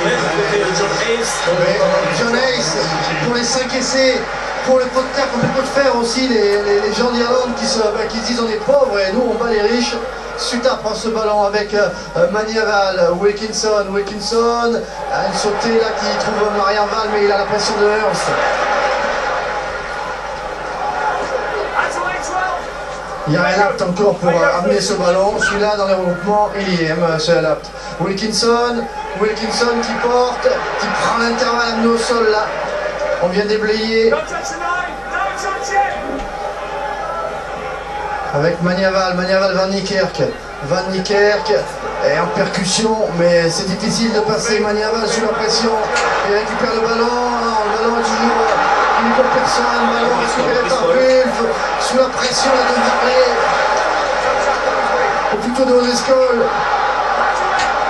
mètres du côté de John Hayes. John Hayes, pour les 5 essais, pour le pot de terre qu'on peut faire aussi, les gens d'Irlande qui se disent on est pauvres et nous on bat les riches. Suta prend ce ballon avec Maniaval, Wilkinson, une sautée là qui trouve Mariaval mais il a la pression de Ernst. Il y a un apt encore pour amener ce ballon, celui-là dans les regroupements, il y est, c'est un apt. Wilkinson qui porte, qui prend l'intervalle amené au sol là. On vient déblayer. Avec Maniaval, Van Niekerk est en percussion, mais c'est difficile de passer Maniaval sous la pression. Il récupère le ballon, le ballon est toujours... il n'y a personne, le ballon récupéré par Wulf, sous la pression là de Varley. Ou plutôt de O'Driscoll.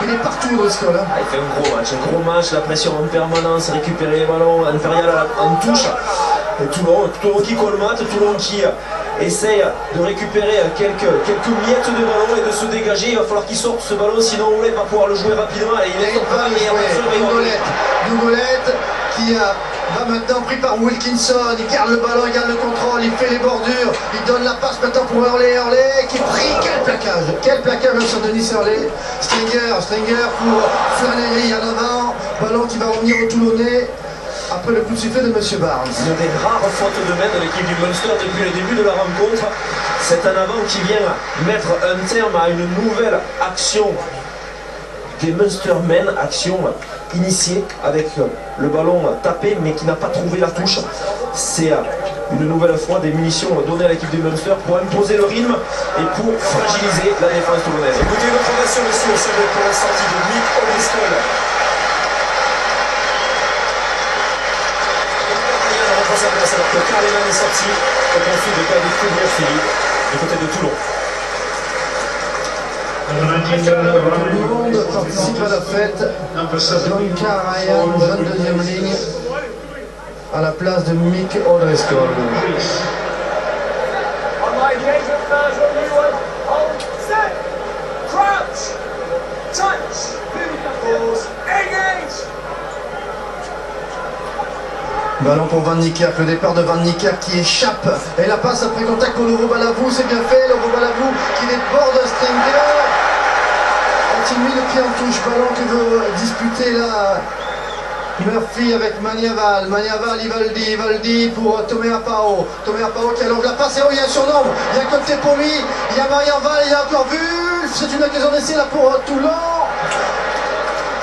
Il est partout O'Driscoll. Hein. Il fait un gros match, la pression en permanence, récupérer les ballons, Impérial en touche. Et Toulon qui colmate, Toulon qui essaye de récupérer quelques miettes de ballon et de se dégager. Il va falloir qu'il sorte ce ballon, sinon Oulet va pouvoir le jouer rapidement. Allez, il est pas Dougolette qui va maintenant pris par Wilkinson, il garde le ballon, il garde le contrôle, il fait les bordures, il donne la passe maintenant pour Hurley qui est pris, quel plaquage sur Denis Hurley. Stringer pour Flannery en avant, ballon qui va revenir au Toulonnais. Après le coup de sifflet de M. Barnes. Une des rares fautes de main de l'équipe du Munster depuis le début de la rencontre. C'est un avant qui vient mettre un terme à une nouvelle action des Munstermen, action initiée avec le ballon tapé mais qui n'a pas trouvé la touche. C'est une nouvelle fois des munitions données à l'équipe du Munster pour imposer le rythme et pour fragiliser la défense toulonnaise. Écoutez une fondation monsieur, c'est pour la sortie de Mick O'Driscoll. Alors que Carleman est sorti au profit de David Coulier-Philippe du côté de Toulon. Tout le monde participe à la fête. John Ryan, 22e ligne, à la place de Mick O'Driscoll. Ballon pour Van Niekerk, le départ de Van Niekerk qui échappe. Et la passe après contact pour Loro Balavou, c'est bien fait. Loro Balavou qui déborde Stringer. A-t-il mis le pied en touche? Ballon que veut disputer là Murphy avec Maniaval, Ivaldi pour Tomé Apao qui allonge la passe et il y a un surnombre, il y a côté pour lui, il y a Maniaval, il y a encore Wulf, c'est une occasion d'essai là pour Toulon.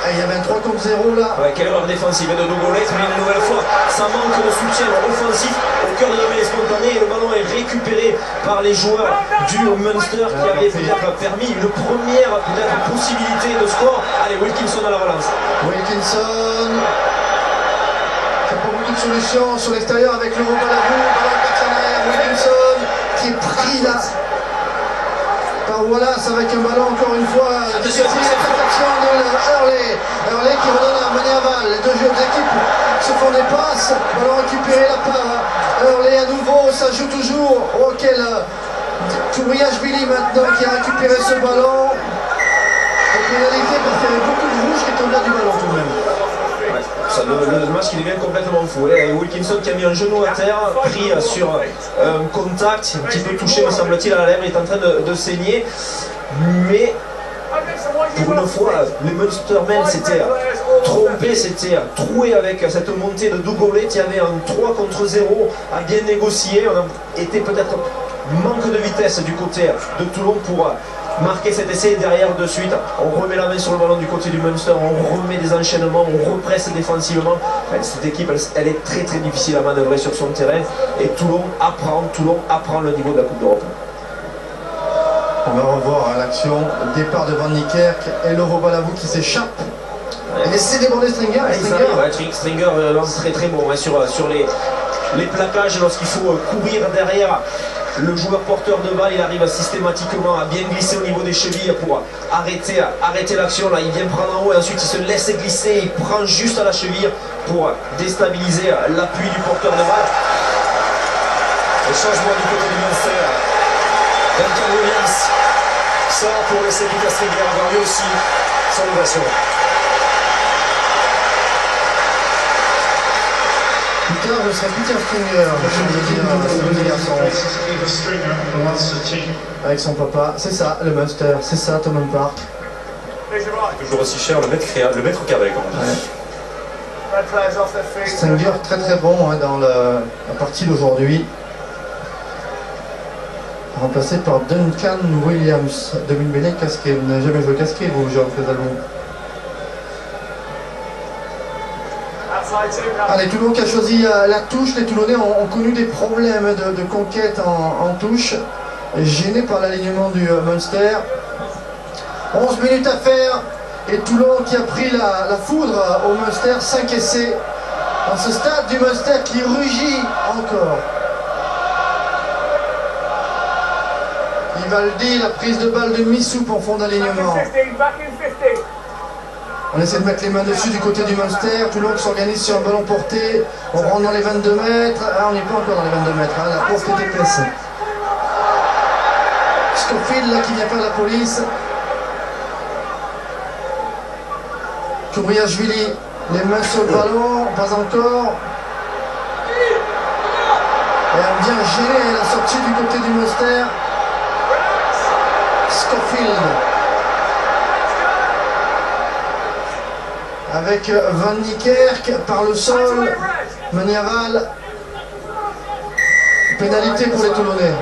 Et il y avait un 3 contre 0 là. Ouais, quelle erreur défensive de Dougolette, mais une nouvelle fois, ça manque de soutien offensif au cœur de la mêlée spontanée et le ballon est récupéré par les joueurs du Munster qui avaient peut-être permis une première possibilité de score. Allez, Wilkinson à la relance. Wilkinson. Il n'y a pas beaucoup de solutions sur l'extérieur avec le Balavou, ballon personnel, Wilkinson qui est pris là. Par Wallace avec un ballon encore une fois. Attention, Hurley qui redonne à Maniaval. Les deux joueurs d'équipe se font des passes. Ballon récupéré là par Hurley à nouveau. Ça joue toujours. Oh quel Touriage-Billy maintenant qui a récupéré ce ballon. Et pénalité parce qu'il y avait beaucoup de rouge qui est au-delà du ballon tout de même. Le match qui devient complètement fou. Et Wilkinson qui a mis un genou à terre, pris sur un contact, un petit peu touché me semble-t-il à la lèvre, il est en train de saigner. Mais pour une fois, les Munstermen s'étaient trompés, s'étaient troués avec cette montée de Dougolette. Il y avait un 3 contre 0 à bien négocier. On a été peut-être manque de vitesse du côté de Toulon pour marquer cet essai. Derrière de suite on remet la main sur le ballon du côté du Munster, on remet des enchaînements, on represse défensivement. Cette équipe elle est très très difficile à manœuvrer sur son terrain et Toulon apprend le niveau de la Coupe d'Europe. On va revoir l'action, départ de Van Niekerk et Loro Balavou qui s'échappe. Et laissez déborder Stringer. Stringer lance très très bon sur les plaquages lorsqu'il faut courir derrière. Le joueur porteur de balle, il arrive systématiquement à bien glisser au niveau des chevilles pour arrêter l'action. Là, il vient prendre en haut et ensuite il se laisse glisser. Il prend juste à la cheville pour déstabiliser l'appui du porteur de balle. Le changement du côté du Munster. Duncan Williams sort pour laisser Peter Stringer avoir lui aussi son ovation. tard, je serai Peter Stringer, le petit garçon, avec son papa. C'est ça, le Munster, c'est ça, Thomond Park. Toujours aussi cher, le mètre carré quand même. Ouais. Stringer très très bon hein, dans la partie d'aujourd'hui. Remplacé par Duncan Williams. 2000 casqué, vous n'avez jamais joué casqué, vous, Jean Crézalou? Allez, Toulon qui a choisi la touche. Les Toulonnais ont connu des problèmes de conquête en touche, gênés par l'alignement du Munster. 11 minutes à faire, et Toulon qui a pris la foudre au Munster. 5 essais dans ce stade du Munster qui rugit encore. Ivaldi, la prise de balle de Missoup en fond d'alignement. On essaie de mettre les mains dessus du côté du Munster. Toulon qui s'organise sur un ballon porté. On rentre dans les 22 mètres. Ah, on n'est pas encore dans les 22 mètres. Hein. La porte est épaisse. Scofield là qui vient faire la police. Kouriashvili, les mains sur le ballon. Pas encore. Et on vient gêner la sortie du côté du Munster. Scofield. Avec Van Niekerk par le sol, Maniaval, pénalité pour les Toulonnais.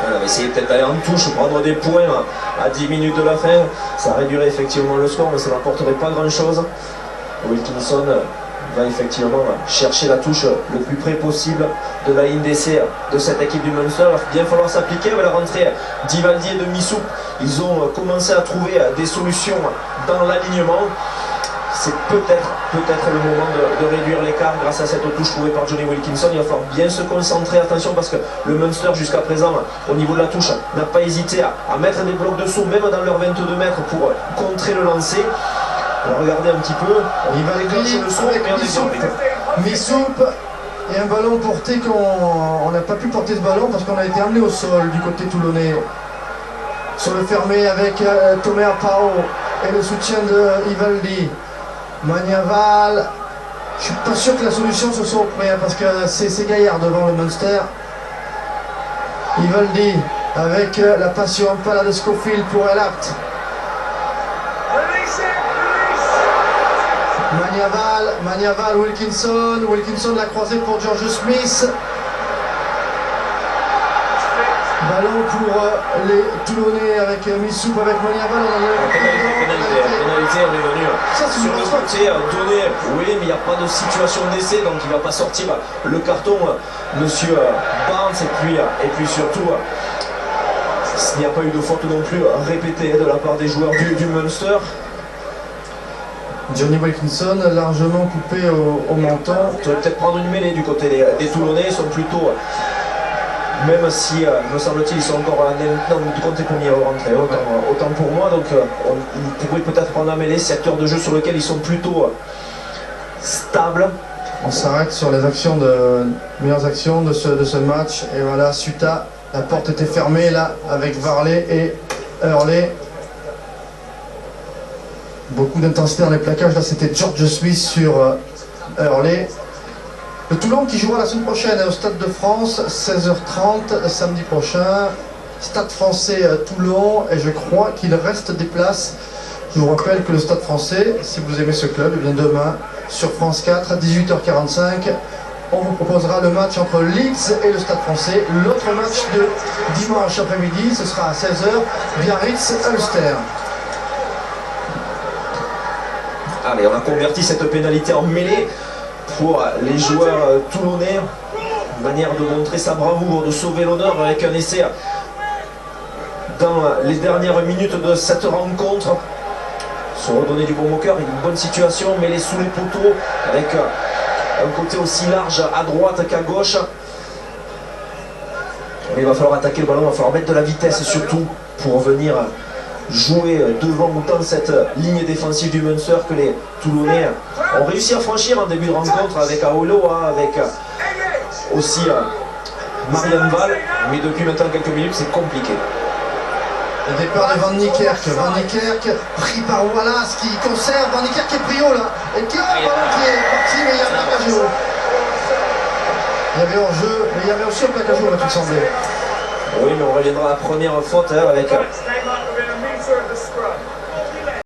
On va essayer peut-être d'aller en touche, prendre des points à 10 minutes de la fin. Ça réduirait effectivement le score, mais ça n'apporterait pas grand-chose. Wilkinson va effectivement chercher la touche le plus près possible de la ligne d'essai de cette équipe du Munster. Il va bien falloir s'appliquer avec la rentrée d'Ivaldi et de Missoup. Ils ont commencé à trouver des solutions dans l'alignement. C'est peut-être le moment de réduire l'écart grâce à cette touche trouvée par Johnny Wilkinson. Il va falloir bien se concentrer, attention, parce que le Munster jusqu'à présent au niveau de la touche n'a pas hésité à mettre des blocs de saut même dans leurs 22 mètres pour contrer le lancer. Alors regardez un petit peu, il va déclencher le saut avec Missoup et un ballon porté qu'on n'a pas pu porter ce ballon parce qu'on a été amené au sol du côté toulonnais. Sur le fermé avec Tomer Pao et le soutien de Ivaldi. Maniaval, je suis pas sûr que la solution se soit auprès hein, parce que c'est Gaillard devant le Munster. Ivaldi avec la passion un peu là de Scofield pour Elapt. Maniaval, Wilkinson l'a croisé pour George Smith. Ballon pour les Toulonnais avec Missoup, avec Maniaval. Pénalité, on est venu sur le côté donné. Oui, mais il n'y a pas de situation d'essai, donc il ne va pas sortir le carton, monsieur Barnes. Et puis surtout, il n'y a pas eu de faute non plus répétée de la part des joueurs du Munster. Johnny Wilkinson largement coupé au menton. Tu vas peut-être prendre une mêlée du côté des Toulonnais. Ils sont plutôt, même si me semble-t-il, ils sont encore du côté premier à rentrer, autant pour moi. Donc ils pourraient peut-être prendre la mêlée, secteur de jeu sur lequel ils sont plutôt stables. On s'arrête sur les meilleures actions de ce match. Et voilà, Suta, la porte était fermée là avec Varley et Hurley. Beaucoup d'intensité dans les plaquages, là c'était George Smith sur Hurley. Le Toulon qui jouera la semaine prochaine au Stade de France, 16h30 samedi prochain. Stade français Toulon, et je crois qu'il reste des places. Je vous rappelle que le Stade français, si vous aimez ce club, eh bien demain sur France 4 à 18h45, on vous proposera le match entre Leeds et le Stade français. L'autre match de dimanche après-midi, ce sera à 16h, Biarritz-Ulster. Allez, on a converti cette pénalité en mêlée pour les joueurs toulonnais. Une manière de montrer sa bravoure, de sauver l'honneur avec un essai dans les dernières minutes de cette rencontre. Se redonner du bon au cœur, une bonne situation, mêlée sous les poteaux avec un côté aussi large à droite qu'à gauche. Il va falloir attaquer le ballon, il va falloir mettre de la vitesse surtout pour venir jouer devant autant cette ligne défensive du Munster que les Toulonnais ont réussi à franchir en début de rencontre avec Aoloa, avec aussi Marianne Val, mais depuis maintenant quelques minutes c'est compliqué. Le départ de Van Niekerk. Van Niekerk pris par Wallace qui conserve. Van Niekerk qui est pris haut là. Et qui a un ballon qui est parti, mais il y a un plaquage haut. Il y avait hors-jeu, mais il y avait aussi un plaquage haut, tout semblait. Oui, mais on reviendra à la première faute hein, avec